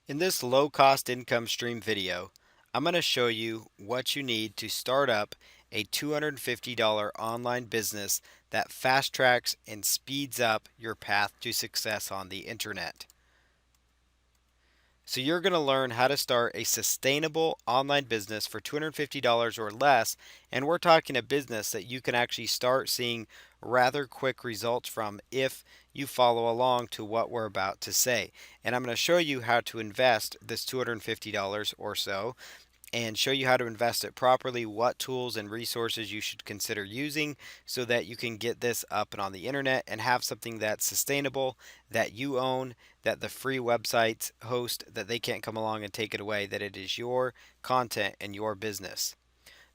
In this low cost income stream video, I'm going to show you what you need to start up a $250 online business that fast tracks and speeds up your path to success on the internet. So you're going to learn how to start a sustainable online business for $250 or less, and we're talking a business that you can actually start seeing rather quick results from if you follow along to what we're about to say. And I'm going to show you how to invest this $250 or so and show you how to invest it properly, what tools and resources you should consider using so that you can get this up and on the internet and have something that's sustainable, that you own, that the free websites host, that they can't come along and take it away, that it is your content and your business.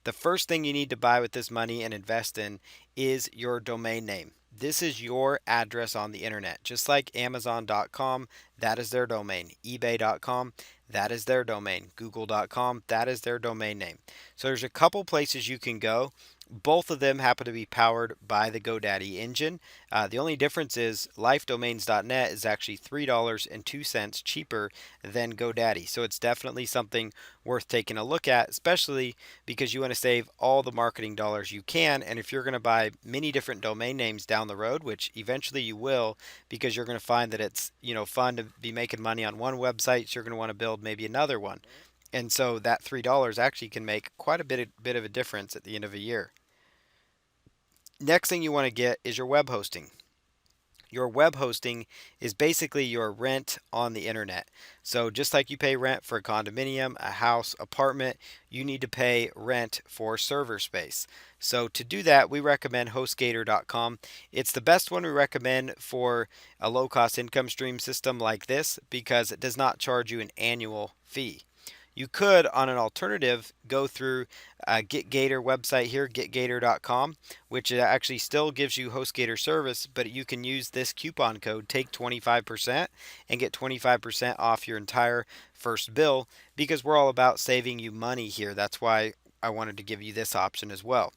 The first thing you need to buy with this money and invest in is your domain name. This is your address on the internet. Just like Amazon.com, that is their domain. eBay.com, that is their domain. Google.com, that is their domain name. So there's a couple places you can go. Both of them happen to be powered by the GoDaddy engine. The only difference is lifedomains.net is actually $3.02 cheaper than GoDaddy. So it's definitely something worth taking a look at, especially because you want to save all the marketing dollars you can. And if you're going to buy many different domain names down the road, which eventually you will, because you're going to find that it's fun to be making money on one website, so you're going to want to build maybe another one. And so that $3 actually can make quite a bit of a difference at the end of a year. Next thing you want to get is your web hosting. Your web hosting is basically your rent on the internet. So just like you pay rent for a condominium, a house, apartment, you need to pay rent for server space. So to do that, we recommend HostGator.com. It's the best one we recommend for a low-cost income stream system like this because it does not charge you an annual fee. You could, on an alternative, go through GetGator website here, getgator.com, which actually still gives you HostGator service, but you can use this coupon code, take 25%, and get 25% off your entire first bill because we're all about saving you money here. That's why I wanted to give you this option as well.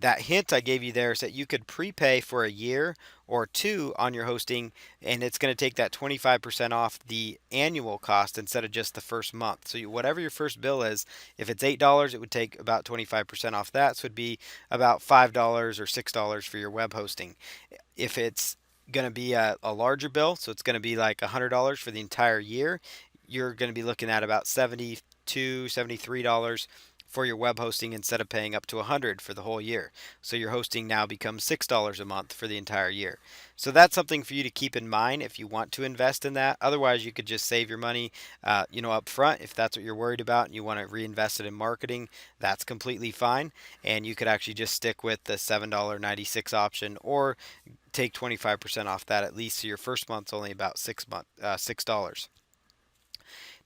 That hint I gave you there is that you could prepay for a year or two on your hosting, and it's going to take that 25% off the annual cost instead of just the first month. So whatever your first bill is, if it's $8, it would take about 25% off that. So it'd be about $5 or $6 for your web hosting. If it's going to be a larger bill, so it's going to be like $100 for the entire year, you're going to be looking at about $72, $73 for your web hosting instead of paying up to $100 for the whole year. So your hosting now becomes $6 a month for the entire year. So that's something for you to keep in mind if you want to invest in that. Otherwise, you could just save your money, up front if that's what you're worried about and you want to reinvest it in marketing. That's completely fine, and you could actually just stick with the $7.96 option or take 25% off that at least. So your first month's only about $6.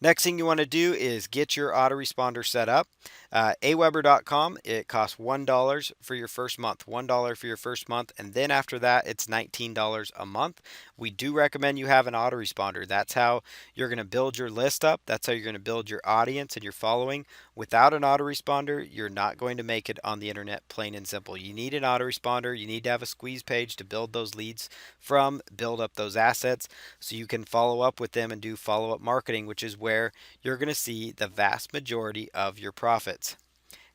Next thing you want to do is get your autoresponder set up. Aweber.com, it costs $1 for your first month, $1 for your first month, and then after that, it's $19 a month. We do recommend you have an autoresponder. That's how you're going to build your list up. That's how you're going to build your audience and your following. Without an autoresponder, you're not going to make it on the internet, plain and simple. You need an autoresponder. You need to have a squeeze page to build those leads from, build up those assets so you can follow up with them and do follow-up marketing, which is where you're going to see the vast majority of your profits.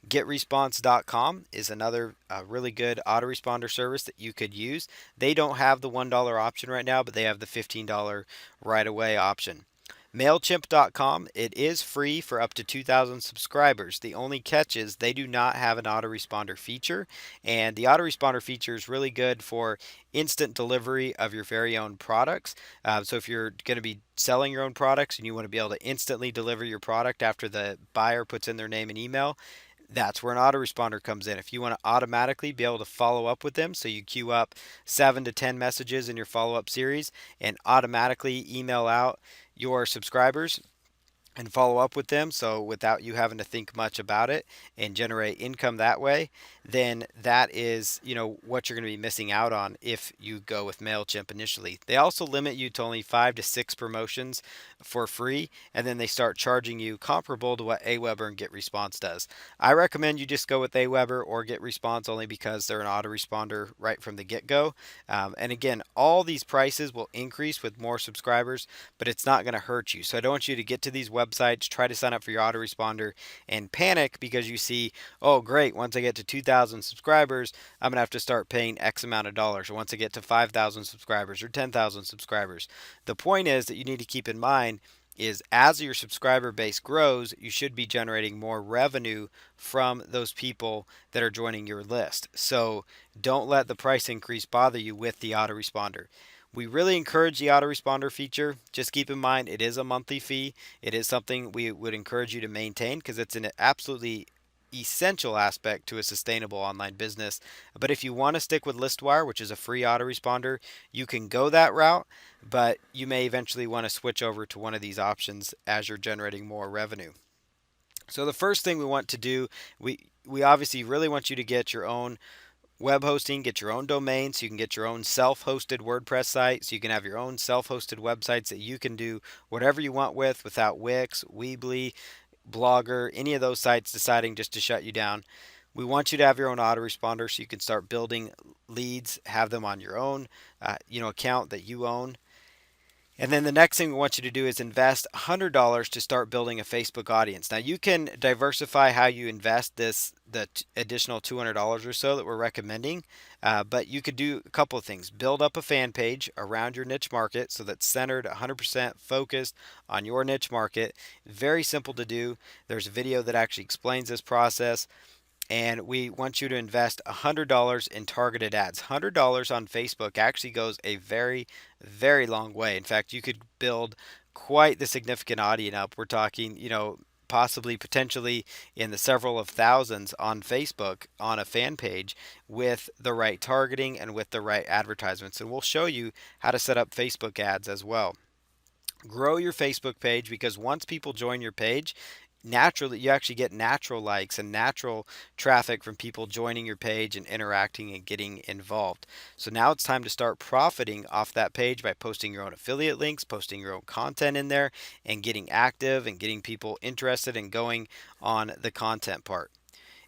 GetResponse.com is another really good autoresponder service that you could use. They don't have the $1 option right now, but they have the $15 right away option. MailChimp.com, it is free for up to 2,000 subscribers. The only catch is they do not have an autoresponder feature, and the autoresponder feature is really good for instant delivery of your very own products. So if you're going to be selling your own products and you want to be able to instantly deliver your product after the buyer puts in their name and email, that's where an autoresponder comes in. If you want to automatically be able to follow up with them, so you queue up 7 to 10 messages in your follow-up series and automatically email out your subscribers, and follow up with them, so without you having to think much about it and generate income that way, then that is, what you're going to be missing out on if you go with MailChimp initially. They also limit you to only 5 to 6 promotions for free, and then they start charging you comparable to what Aweber and GetResponse does. I recommend you just go with Aweber or GetResponse only because they're an autoresponder right from the get-go. And again, all these prices will increase with more subscribers, but it's not going to hurt you. So I don't want you to get to these websites, try to sign up for your autoresponder, and panic because you see, oh, great, once I get to 2,000 subscribers, I'm going to have to start paying X amount of dollars. Or once I get to 5,000 subscribers or 10,000 subscribers. The point is that you need to keep in mind is as your subscriber base grows, you should be generating more revenue from those people that are joining your list. So don't let the price increase bother you with the autoresponder. We really encourage the autoresponder feature. Just keep in mind it is a monthly fee. It is something we would encourage you to maintain because it's an absolutely essential aspect to a sustainable online business. But if you want to stick with Listwire, which is a free autoresponder, you can go that route, but you may eventually want to switch over to one of these options as you're generating more revenue. So the first thing we want to do, we obviously really want you to get your own web hosting, get your own domain so you can get your own self-hosted WordPress site, so you can have your own self-hosted websites that you can do whatever you want with without Wix, Weebly, Blogger, any of those sites deciding just to shut you down. We want you to have your own autoresponder so you can start building leads, have them on your own account that you own. And then the next thing we want you to do is invest $100 to start building a Facebook audience. Now you can diversify how you invest the additional $200 or so that we're recommending, but you could do a couple of things. Build up a fan page around your niche market so that's centered 100% focused on your niche market. Very simple to do. There's a video that actually explains this process. And we want you to invest $100 in targeted ads. $100 on Facebook actually goes a very, very long way. In fact, you could build quite the significant audience up. We're talking, possibly potentially in the several of thousands on Facebook on a fan page with the right targeting and with the right advertisements. And we'll show you how to set up Facebook ads as well. Grow your Facebook page because once people join your page, naturally you actually get natural likes and natural traffic from people joining your page and interacting and getting involved. So now it's time to start profiting off that page by posting your own affiliate links, posting your own content in there, and getting active and getting people interested and going on the content part.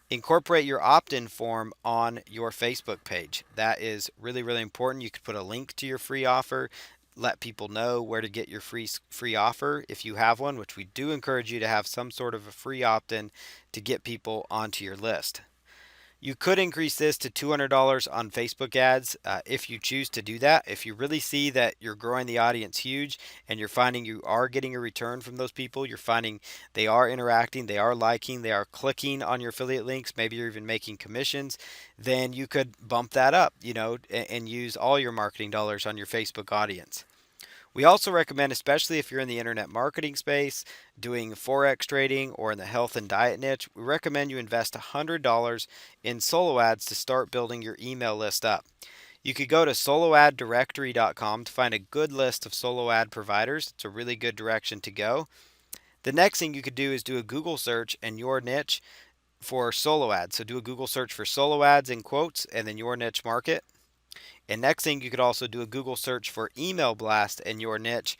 Incorporate your opt-in form on your Facebook page. That is really, really important. You could put a link to your free offer, let people know where to get your free offer if you have one, which we do encourage you to have some sort of a free opt-in to get people onto your list. You could increase this to $200 on Facebook ads if you choose to do that. If you really see that you're growing the audience huge and you're finding you are getting a return from those people, you're finding they are interacting, they are liking, they are clicking on your affiliate links, maybe you're even making commissions, then you could bump that up, and use all your marketing dollars on your Facebook audience. We also recommend, especially if you're in the internet marketing space, doing Forex trading, or in the health and diet niche, we recommend you invest $100 in solo ads to start building your email list up. You could go to soloaddirectory.com to find a good list of solo ad providers. It's a really good direction to go. The next thing you could do is do a Google search in your niche for solo ads. So do a Google search for solo ads in quotes and then your niche market. And next thing, you could also do a Google search for email blast in your niche.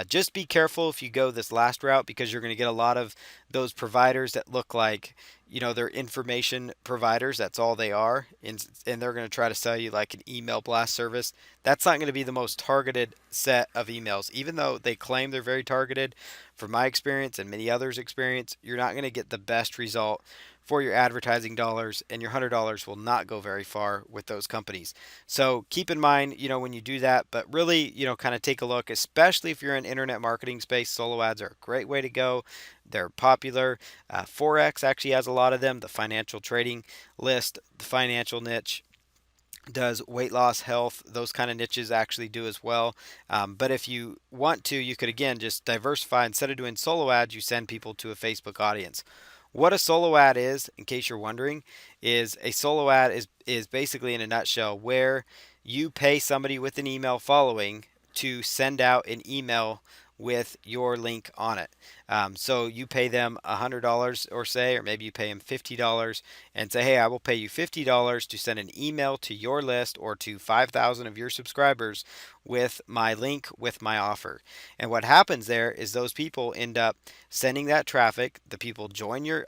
Just be careful if you go this last route because you're going to get a lot of those providers that look like, they're information providers. That's all they are. And they're going to try to sell you like an email blast service. That's not going to be the most targeted set of emails. Even though they claim they're very targeted, from my experience and many others' experience, you're not going to get the best result for your advertising dollars, and your $100 will not go very far with those companies. So keep in mind, when you do that, but really, kind of take a look, especially if you're in internet marketing space, solo ads are a great way to go. They're popular. Forex actually has a lot of them. The financial trading list, the financial niche, does weight loss, health, those kind of niches actually do as well. But if you want to, you could again just diversify. Instead of doing solo ads, you send people to a Facebook audience. What a solo ad is, in case you're wondering, is a solo ad is basically in a nutshell where you pay somebody with an email following to send out an email with your link on it. So you pay them $100 or say, or maybe you pay them $50 and say, hey, I will pay you $50 to send an email to your list or to 5,000 of your subscribers with my link, with my offer. And what happens there is those people end up sending that traffic. The people join your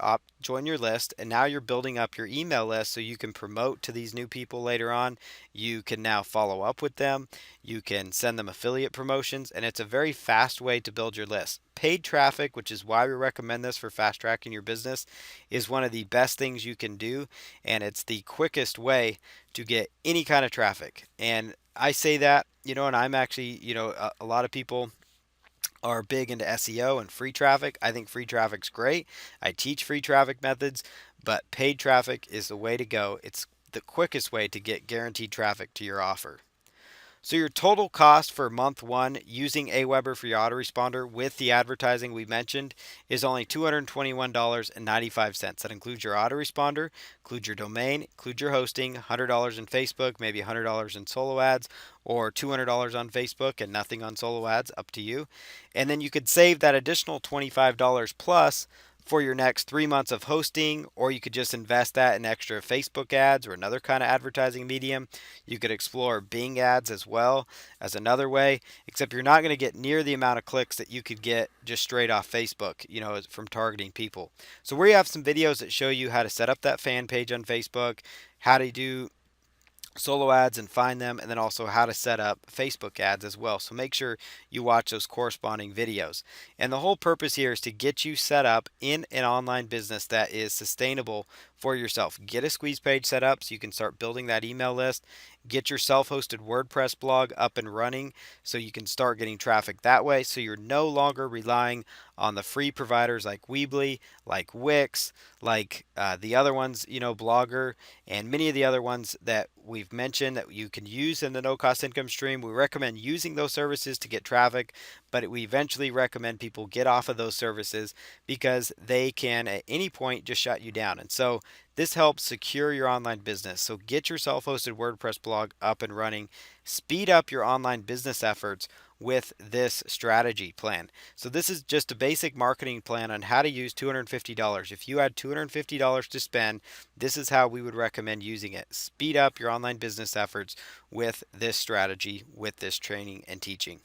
list, and now you're building up your email list so you can promote to these new people later on. You can now follow up with them. You can send them affiliate promotions, and it's a very fast way to build your list. Paid traffic, which is why we recommend this for fast tracking your business, is one of the best things you can do, and it's the quickest way to get any kind of traffic. And I say that, and I'm actually, a lot of people are big into SEO and free traffic. I think free traffic's great. I teach free traffic methods, but paid traffic is the way to go. It's the quickest way to get guaranteed traffic to your offer. So your total cost for month one using Aweber for your autoresponder with the advertising we mentioned is only $221.95. That includes your autoresponder, includes your domain, includes your hosting, $100 in Facebook, maybe $100 in solo ads, or $200 on Facebook and nothing on solo ads, up to you. And then you could save that additional $25 plus for your next 3 months of hosting, or you could just invest that in extra Facebook ads or another kind of advertising medium. You could explore Bing ads as well as another way, except you're not going to get near the amount of clicks that you could get just straight off Facebook, from targeting people. So we have some videos that show you how to set up that fan page on Facebook, how to do solo ads and find them, and then also how to set up Facebook ads as well. So make sure you watch those corresponding videos. And the whole purpose here is to get you set up in an online business that is sustainable for yourself. Get a squeeze page set up so you can start building that email list. Get your self-hosted WordPress blog up and running so you can start getting traffic that way, so you're no longer relying on the free providers like Weebly, like Wix, like the other ones, Blogger, and many of the other ones that we've mentioned that you can use in the no cost income stream. We recommend using those services to get traffic, but we eventually recommend people get off of those services because they can at any point just shut you down. And so this helps secure your online business. So get your self-hosted WordPress blog up and running. Speed up your online business efforts with this strategy plan. So this is just a basic marketing plan on how to use $250. If you had $250 to spend, this is how we would recommend using it. Speed up your online business efforts with this strategy, with this training and teaching.